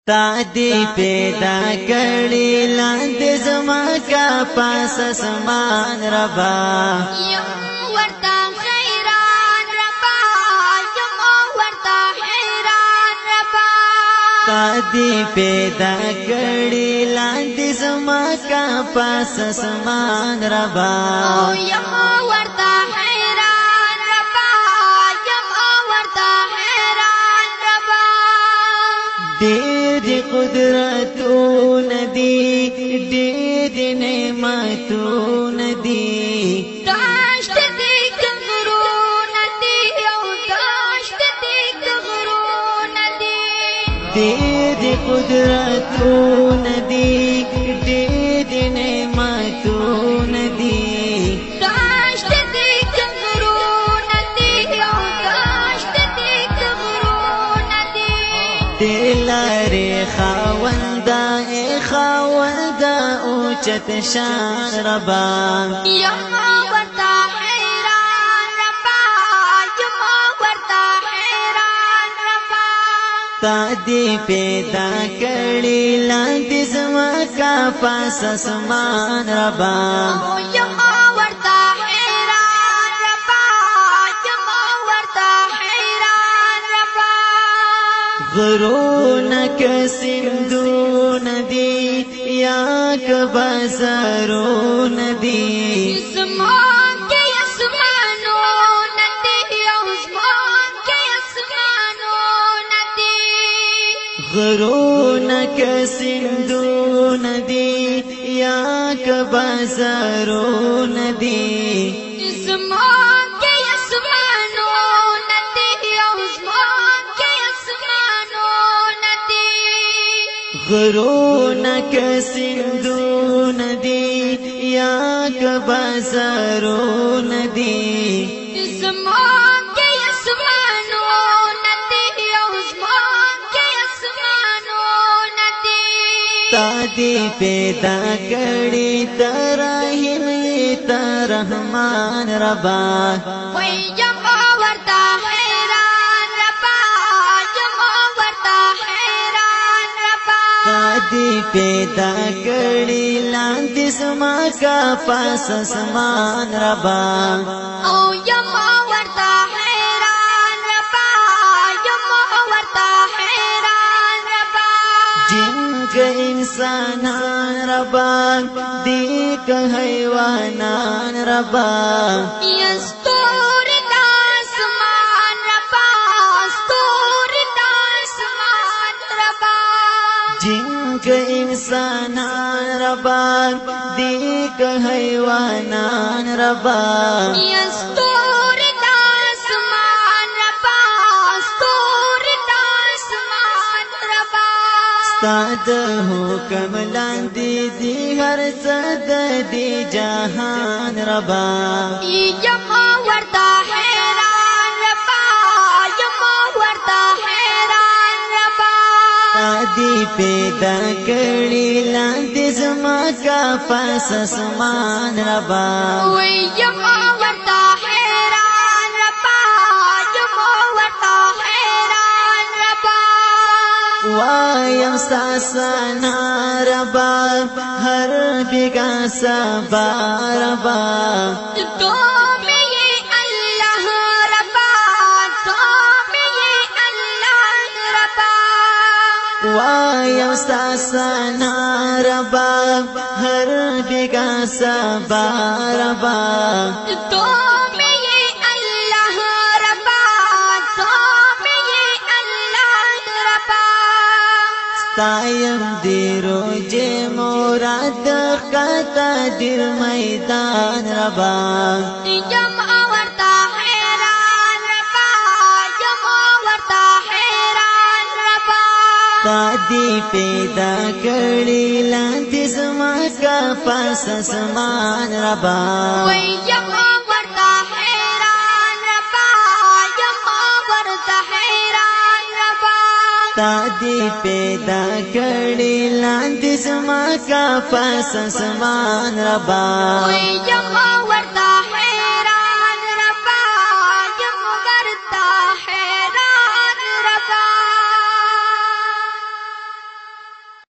تا دی پیدا کړي لاندې زما کا پاس اسمان ربا یم ورتا خیران ربا یم ورتا حیران ربا تا دی پیدا کړي لاندې زما کا پاس اسمان ربا یم ورتا حیران ربا یم ورتا حیران ربا دی قدرتون دی دی نعمتون دی داشت دی کغرون دی او داشت دی کغرون دی دی قدرتون دی دی نعمتون دی داشت دی کغرون دی او داشت دی کغرون دی لاري خاوندا خاوندا اوچت شان ربا یم ورتا حیران ربا یم ورتا حیران ربا تا دی پیدا کړي لاندې زما کا پاس اسمان ربا یم ورتا حیران ربا یم ورتا حیران ربا غرون کسندون دی یا کبازارون دی اسمان کے اسمانون دی اسمان کے اسمانون دی غرون کسندون دی یا کبازارون دی اسمان کے اسمانون دی اسمان کے اسمانون دی غرون کسندون دی یا کبازارون دی اسمان کے اسمانون دی اسمان کے اسمانون دی تا دی پیدا کړي ترحیم ترحمان ربا وی یم ورتا حیران ربا یم ورتا حیران ربا تا دی پیدا کړي لاندې زما کا پاس اسمان ربا او یم ورتا حیران ربا یم ورتا حیران ربا جن کے انسانان ربا دی که حیوانان ربا یستور داسمان ربا استور داسمان ربا جن کے انسانان ربا دی که حیوانان ربا یستور داسمان ربا استور داسمان ربا ستاد حکم لاندې دی هر څه د دې جهان ربا یم ورتا حیران ربا یم ورتا حیران ربا تا دی پیدا کړي لاندې زما کا پاس اسمان ربا وی یم ورتا حیران ربا یم ورتا حیران ربا وایم ساسانا ربا هر بیگا سبا ربا تو میں یہ اللہ ربا تو میں یہ اللہ ربا وایم ساسانا ربا هر بیگا سبا ربا تو میں یہ اللہ ربا تو میں یہ اللہ ربا ستایم دی روجه مراد خطا دیر میدان ربا یم ورتا حیران ربا یم ورتا حیران ربا تا دی پیدا کړي لاندې زما کا پاس اسمان ربا وی یم ورتا حیران ربا یم ورتا حیران ربا تا دی پیدا کړي لاندې زما کا پاس اسمان ربا وی یم ورتا